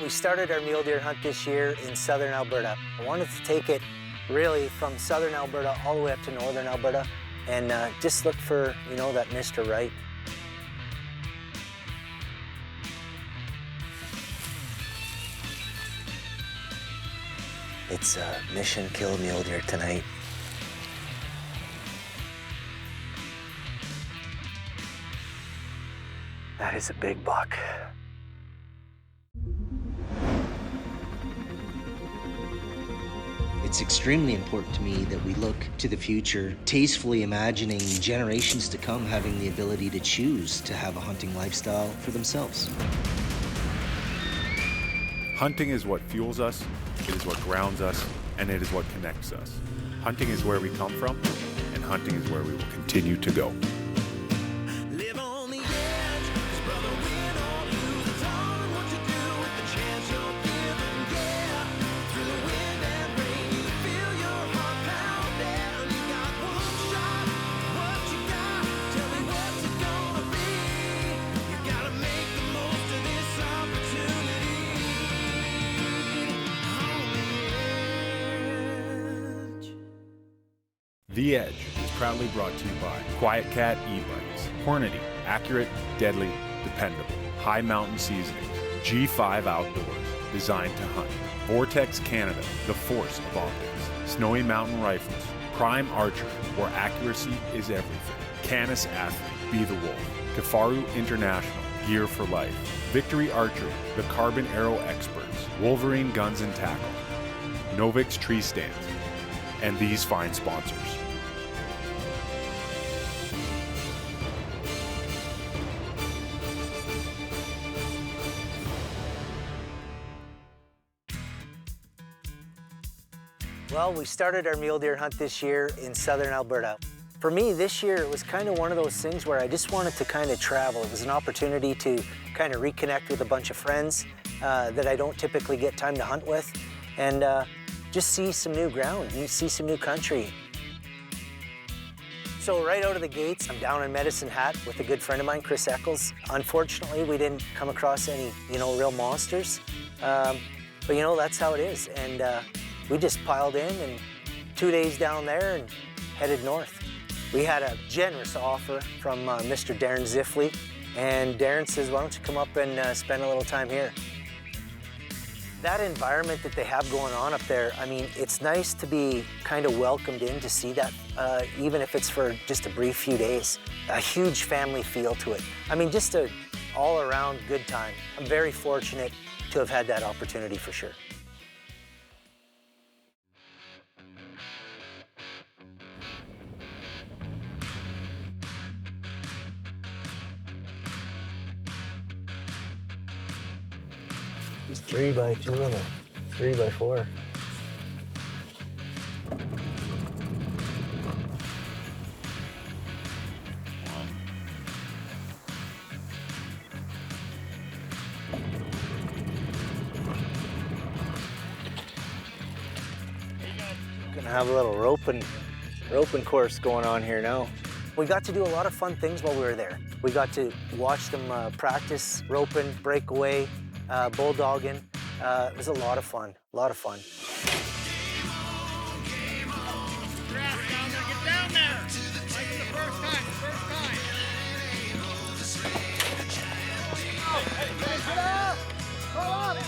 We started our mule deer hunt this year in southern Alberta. I wanted to take it really from southern Alberta all the way up to northern Alberta and just look for, you know, that Mr. Right. It's a mission kill mule deer tonight. That is a big buck. It's extremely important to me that we look to the future, tastefully imagining generations to come having the ability to choose to have a hunting lifestyle for themselves. Hunting is what fuels us, it is what grounds us, and it is what connects us. Hunting is where we come from, and hunting is where we will continue to go. The Edge is proudly brought to you by Quiet Cat e-bikes, Hornady, accurate, deadly, dependable, high mountain seasonings, G5 Outdoors, designed to hunt, Vortex Canada, the force of optics, Snowy Mountain Rifles, Prime Archery, where accuracy is everything, Canis Athlete, Be the Wolf, Kifaru International, Gear for Life, Victory Archery, the Carbon Arrow Experts, Wolverine Guns and Tackle, Novix Tree Stands, and these fine sponsors. Well, we started our mule deer hunt this year in southern Alberta. For me, this year, it was kind of one of those things where I just wanted to kind of travel. It was an opportunity to kind of reconnect with a bunch of friends that I don't typically get time to hunt with, and just see some new ground, and see some new country. So right out of the gates, I'm down in Medicine Hat with a good friend of mine, Chris Eccles. Unfortunately, we didn't come across any, you know, real monsters. But you know, that's how it is. And we just piled in and 2 days down there and headed north. We had a generous offer from Mr. Darren Ziffley, and Darren says, why don't you come up and spend a little time here? That environment that they have going on up there, I mean, it's nice to be kind of welcomed in to see that, even if it's for just a brief few days. A huge family feel to it. I mean, just an all-around good time. I'm very fortunate to have had that opportunity for sure. It's 3x2 and a 3x4. Gonna have a little roping course going on here now. We got to do a lot of fun things while we were there. We got to watch them practice roping, breakaway, bulldogging. It was a lot of fun, a lot of fun. Get down there! Like the first time, Get up! Hold on!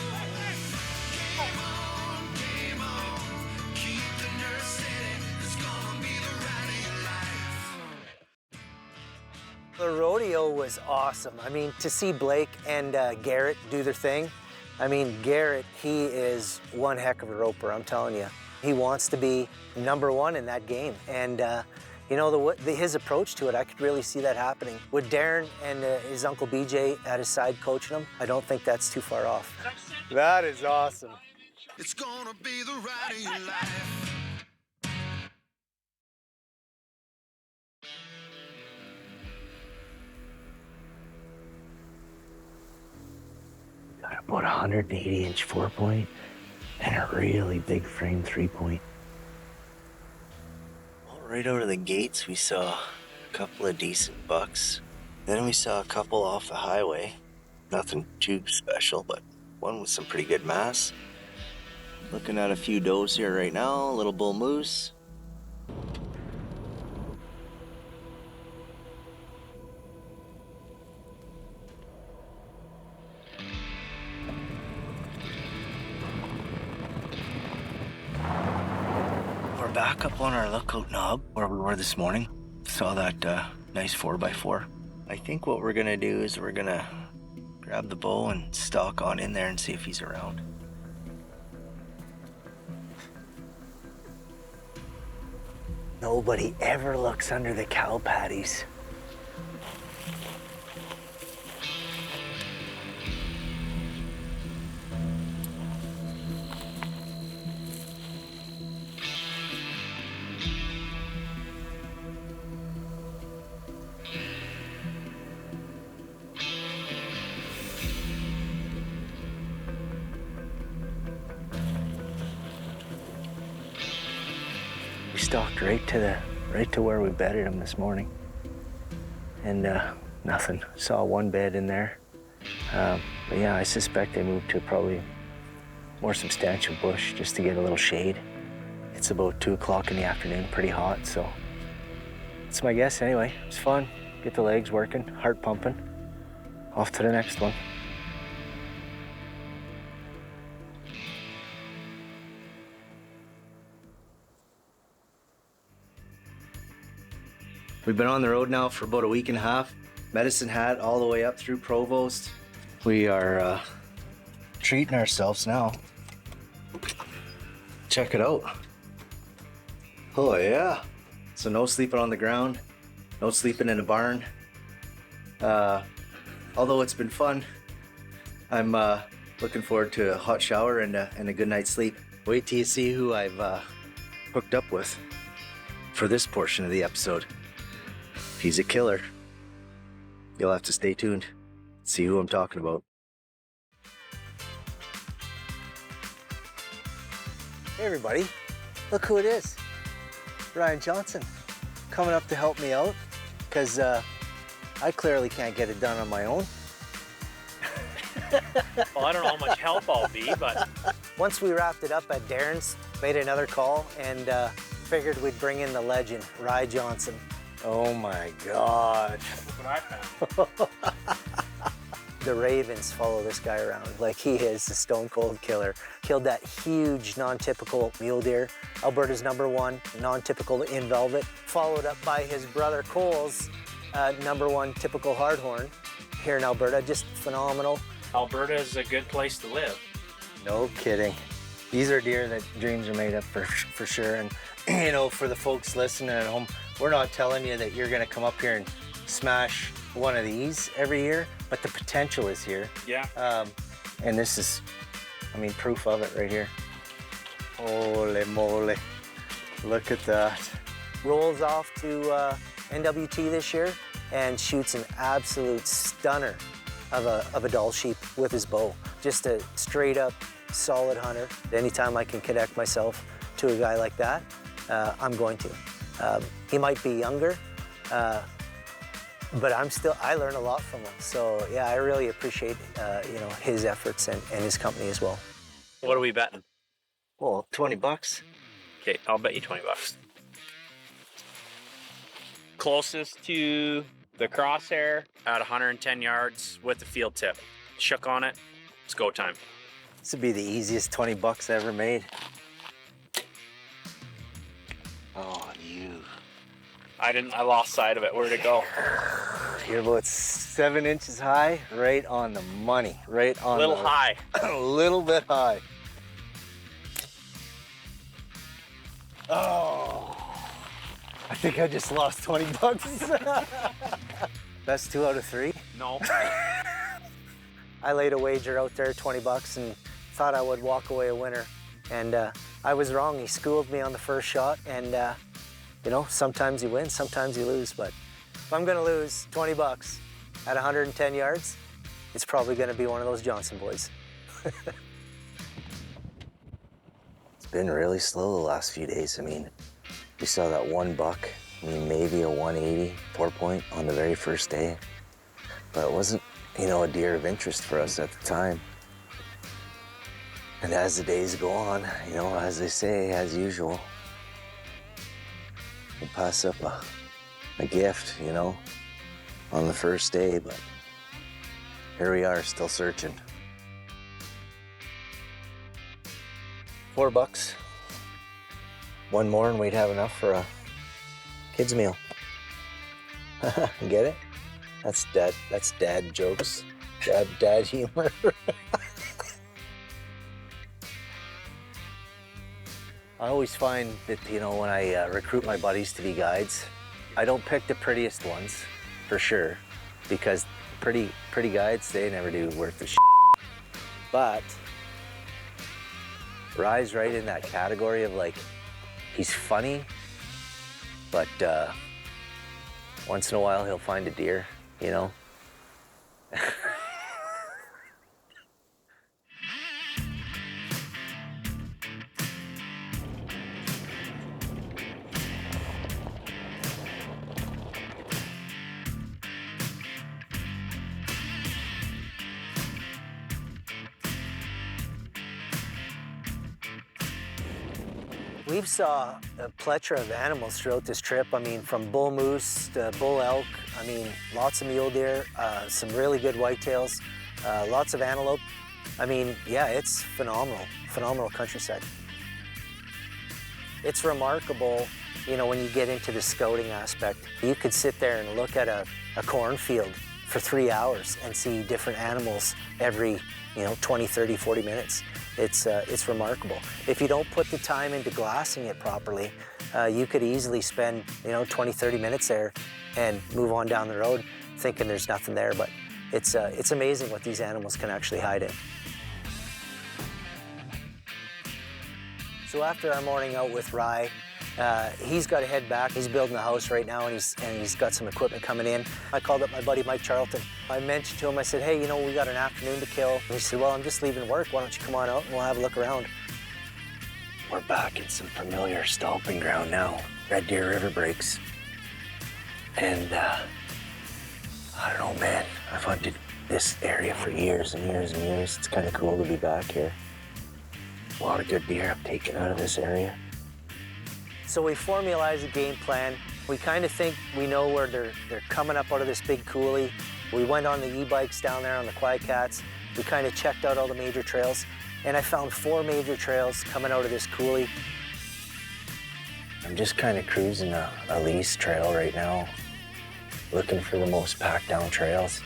The rodeo was awesome. I mean, to see Blake and Garrett do their thing, I mean, Garrett, he is one heck of a roper, I'm telling you. He wants to be #1 in that game. And, you know, his approach to it, I could really see that happening. With Darren and his Uncle BJ at his side coaching him, I don't think that's too far off. That is awesome. It's gonna be the ride of your life. Got about 180-inch 4-point and a really big frame 3-point. Well, right out of the gates, we saw a couple of decent bucks. Then we saw a couple off the highway. Nothing too special, but One with some pretty good mass. Looking at a few does here right now, a little bull moose. We're back up on our lookout knob where we were this morning. Saw that nice 4x4. I think what we're gonna do is we're gonna grab the bow and stalk on in there and see if he's around. Nobody ever looks under the cow patties. We stalked right to where we bedded him this morning, and nothing. Saw one bed in there, but yeah, I suspect they moved to probably more substantial bush just to get a little shade. It's about 2 o'clock in the afternoon, pretty hot, so that's my guess. Anyway, it's fun. Get the legs working, heart pumping. Off to the next one. We've been on the road now for about a week and a half. Medicine Hat all the way up through Provost. We are treating ourselves now. Check it out. Oh yeah. So no sleeping on the ground, no sleeping in a barn. Although it's been fun, I'm looking forward to a hot shower and a good night's sleep. Wait till you see who I've hooked up with for this portion of the episode. If he's a killer, you'll have to stay tuned, see who I'm talking about. Hey everybody, look who it is. Ryan Johnson, coming up to help me out, because I clearly can't get it done on my own. Well, I don't know how much help I'll be, but... Once we wrapped it up at Darren's, made another call, and figured we'd bring in the legend, Ryan Johnson. Oh my God. Look what I found. The ravens follow this guy around like he is the stone cold killer. Killed that huge non-typical mule deer, Alberta's #1 non-typical in velvet, followed up by his brother Cole's #1 typical hardhorn here in Alberta. Just phenomenal. Alberta is a good place to live. No kidding. These are deer that dreams are made of for sure. And you know, for the folks listening at home, we're not telling you that you're gonna come up here and smash one of these every year, but the potential is here. Yeah. And this is, I mean, proof of it right here. Holy moly. Look at that. Rolls off to NWT this year and shoots an absolute stunner of a doll sheep with his bow. Just a straight up solid hunter. Anytime I can connect myself to a guy like that, I'm going to. He might be younger, but I learn a lot from him. So yeah, I really appreciate you know, his efforts and his company as well. What are we betting? Well, $20. Okay, I'll bet you $20. Closest to the crosshair at 110 yards with the field tip. Shook on it. It's go time. This would be the easiest $20 I ever made. Oh, you. I lost sight of it. Where'd it go? You're about 7 inches high, right on the money, right on A little the, high. a little bit high. Oh, I think I just lost $20. Best 2 out of 3. No. I laid a wager out there, $20, and thought I would walk away a winner. And I was wrong. He schooled me on the first shot, and you know, sometimes you win, sometimes you lose, but if I'm gonna lose $20 at 110 yards, it's probably gonna be one of those Johnson boys. It's been really slow the last few days. I mean, we saw that one buck, I mean, maybe a 180 4-point on the very first day, but it wasn't, you know, a deer of interest for us at the time. And as the days go on, you know, as they say, as usual, we'll pass up a gift, you know, on the first day, but here we are, still searching. $4. One more and we'd have enough for a kid's meal. Get it? That's dad jokes. Dad humor. I always find that, you know, when I recruit my buddies to be guides, I don't pick the prettiest ones, for sure, because pretty guides, they never do worth the shit. But Rye's right in that category of, like, he's funny, but once in a while he'll find a deer, you know? We've saw a plethora of animals throughout this trip. I mean, from bull moose to bull elk. I mean, lots of mule deer, some really good whitetails, lots of antelope. I mean, yeah, it's phenomenal countryside. It's remarkable, you know, when you get into the scouting aspect. You could sit there and look at a cornfield for 3 hours and see different animals every, you know, 20, 30, 40 minutes. It's remarkable. If you don't put the time into glassing it properly, you could easily spend, you know, 20, 30 minutes there and move on down the road thinking there's nothing there, but it's amazing what these animals can actually hide in. So after our morning out with Rye, he's got to head back. He's building a house right now, and he's got some equipment coming in. I called up my buddy Mike Charlton. I mentioned to him, I said, hey, you know, we got an afternoon to kill. And he said, well, I'm just leaving work. Why don't you come on out and we'll have a look around. We're back in some familiar stomping ground now. Red Deer River breaks. And I don't know, man. I've hunted this area for years and years and years. It's kind of cool to be back here. A lot of good deer I've taken out of this area. So we formalized a game plan. We kind of think we know where they're coming up out of this big coulee. We went on the e-bikes down there on the Quiet Cats. We kind of checked out all the major trails, and I found 4 major trails coming out of this coulee. I'm just kind of cruising a lease trail right now, looking for the most packed down trails.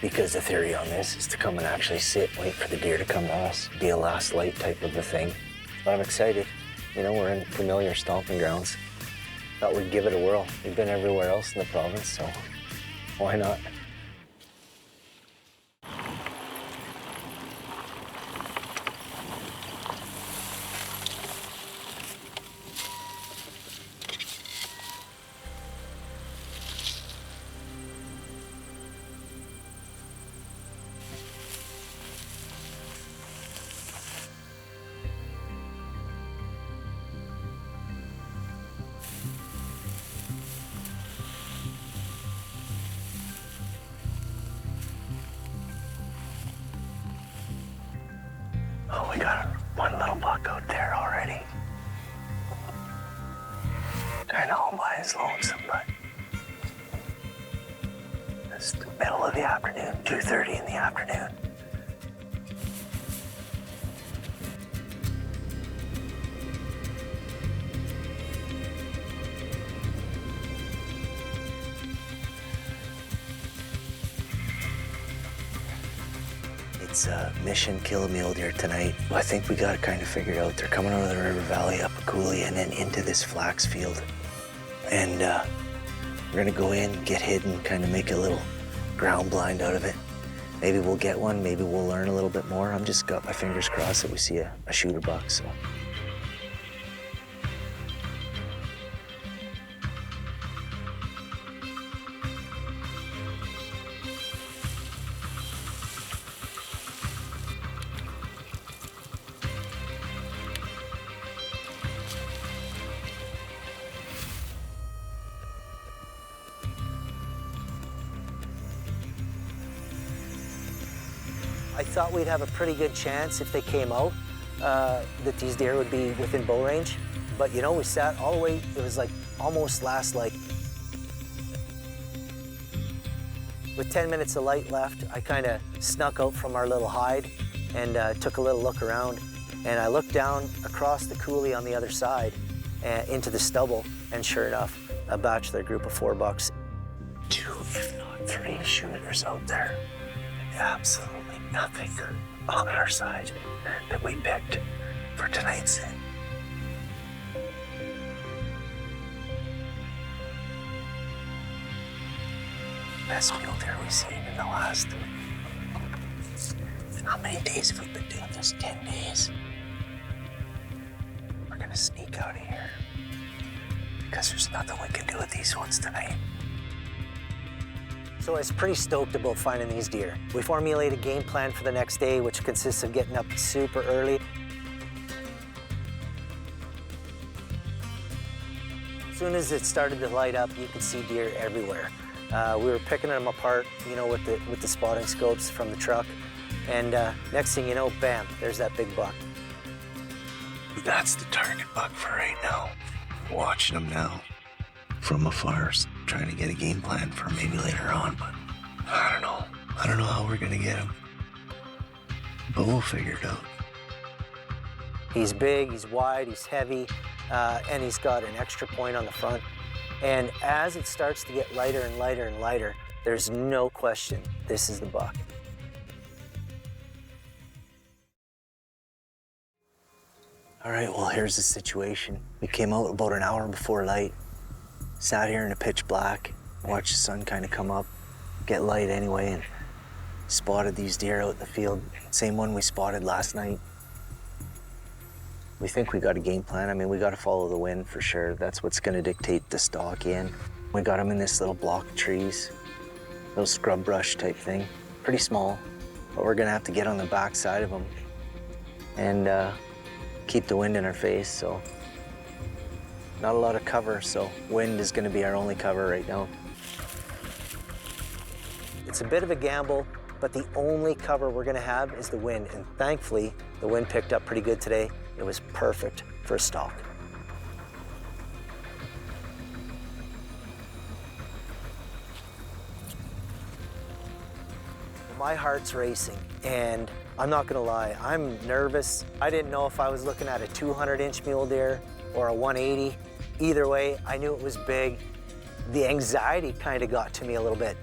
Because the theory on this is to come and actually sit, wait for the deer to come to us, be a last light type of a thing. But I'm excited. You know, we're in familiar stomping grounds. Thought we'd give it a whirl. We've been everywhere else in the province, so why not? Oh, we got one little buck out there already. Kind of all by his lonesome, but it's the middle of the afternoon, 2:30 in the afternoon. It's mission kill a mule deer tonight. I think we got it kind of figured out. They're coming out of the river valley, up a coulee, and then into this flax field. And we're gonna go in, get hidden, kind of make a little ground blind out of it. Maybe we'll get one, maybe we'll learn a little bit more. I'm just got my fingers crossed that we see a shooter buck, so. I thought we'd have a pretty good chance if they came out, that these deer would be within bow range. But you know, we sat all the way, it was like almost last light. With 10 minutes of light left, I kind of snuck out from our little hide and took a little look around. And I looked down across the coulee on the other side into the stubble, and sure enough, a bachelor group of 4 bucks. 2, if not 3 shooters out there. Absolutely nothing on our side that we picked for tonight's in. Best mule deer we've seen in the last... How many days have we been doing this? 10 days. We're gonna sneak out of here because there's nothing we can do with these ones tonight. So I was pretty stoked about finding these deer. We formulated a game plan for the next day, which consists of getting up super early. As soon as it started to light up, you could see deer everywhere. We were picking them apart, you know, with the spotting scopes from the truck. And next thing you know, bam, there's that big buck. That's the target buck for right now. Watching them now from afar, trying to get a game plan for maybe later on, but I don't know. I don't know how we're gonna get him, but we'll figure it out. He's big, he's wide, he's heavy, and he's got an extra point on the front. And as it starts to get lighter and lighter and lighter, there's no question this is the buck. All right, well, here's the situation. We came out about an hour before light, sat here in the pitch black, watched the sun kind of come up, get light anyway, and spotted these deer out in the field. Same one we spotted last night. We think we got a game plan. I mean, we got to follow the wind for sure. That's what's going to dictate the stalk in. We got them in this little block of trees, little scrub brush type thing. Pretty small, but we're going to have to get on the back side of them and keep the wind in our face, so not a lot of cover, so wind is going to be our only cover right now. It's a bit of a gamble, but the only cover we're going to have is the wind, and thankfully the wind picked up pretty good today. It was perfect for a stalk. My heart's racing, and I'm not gonna lie, I'm nervous. I didn't know if I was looking at a 200-inch mule deer or a 180. Either way, I knew it was big. The anxiety kind of got to me a little bit,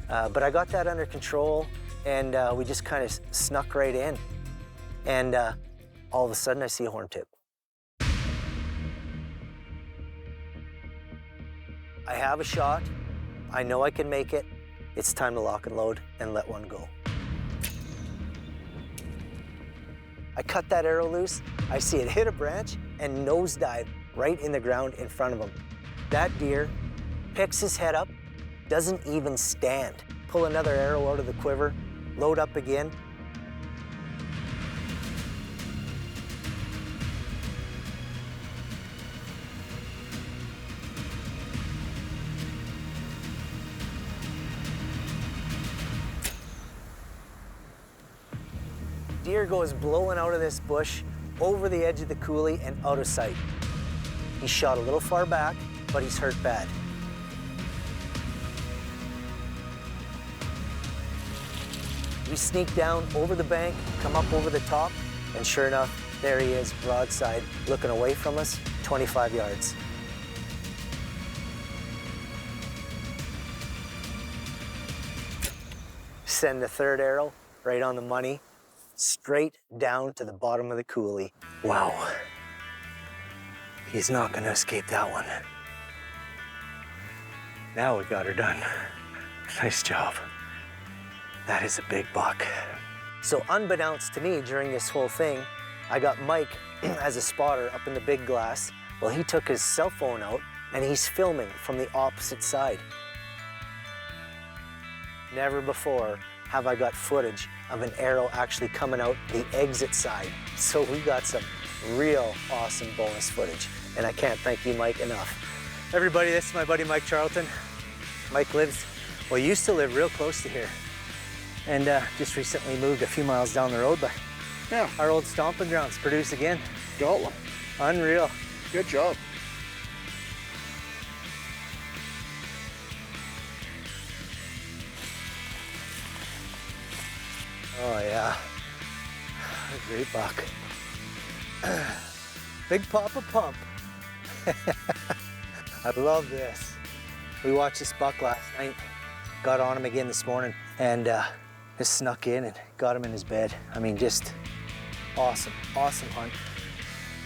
but I got that under control, and we just kind of snuck right in. And all of a sudden, I see a horn tip. I have a shot. I know I can make it. It's time to lock and load and let one go. I cut that arrow loose. I see it hit a branch and nosedive right in the ground in front of him. That deer picks his head up, doesn't even stand. Pull another arrow out of the quiver, load up again. Deer goes blowing out of this bush, over the edge of the coulee and out of sight. He's shot a little far back, but he's hurt bad. We sneak down over the bank, come up over the top, and sure enough, there he is, broadside, looking away from us, 25 yards. Send the third arrow right on the money, straight down to the bottom of the coulee. Wow. He's not gonna escape that one. Now we got her done. Nice job. That is a big buck. So unbeknownst to me during this whole thing, I got Mike as a spotter up in the big glass. Well, he took his cell phone out and he's filming from the opposite side. Never before have I got footage of an arrow actually coming out the exit side. So we got some real awesome bonus footage. And I can't thank you, Mike, enough. Everybody, this is my buddy Mike Charlton. Mike used to live real close to here. and just recently moved a few miles down the road, but Yeah, our old stomping grounds produce again. got one. Unreal. Good job. Oh yeah, a great buck. Big Papa Pump. I love this. We watched this buck last night, got on him again this morning, and just snuck in and got him in his bed. I mean, just awesome, awesome hunt.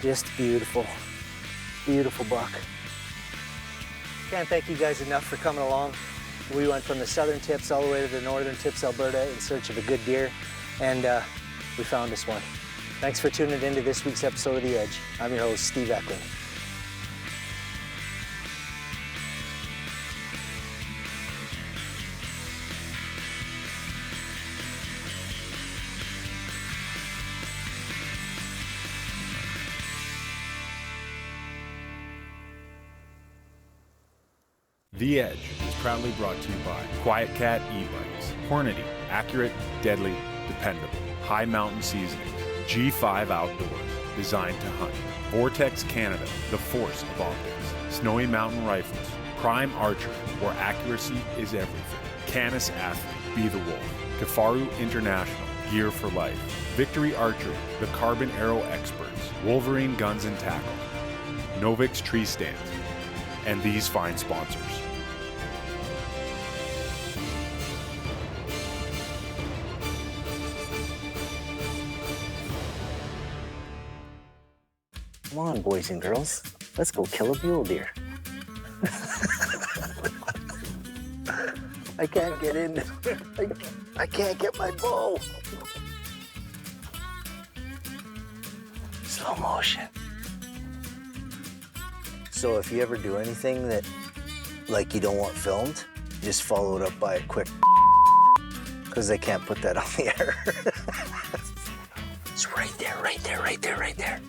Just beautiful, beautiful buck. Can't thank you guys enough for coming along. We went from the southern tips all the way to the northern tips, Alberta, in search of a good deer, and we found this one. Thanks for tuning into this week's episode of The Edge. I'm your host, Steve Eklund. The Edge is proudly brought to you by Quiet Cat e-bikes, Hornady, accurate, deadly, dependable, high mountain seasonings, G5 Outdoors, designed to hunt, Vortex Canada, the force of optics, Snowy Mountain Rifles, Prime Archery, where accuracy is everything, Canis Athlete, Be the Wolf, Kafaru International, Gear for Life, Victory Archery, the Carbon Arrow Experts, Wolverine Guns and Tackle, Novix Tree Stands, and these fine sponsors. Come on, boys and girls. Let's go kill a mule deer. I can't get in. I can't get my bow. Slow motion. So if you ever do anything that, like, you don't want filmed, just follow it up by a quick, because they can't put that on the air. It's right there, right there, right there, right there.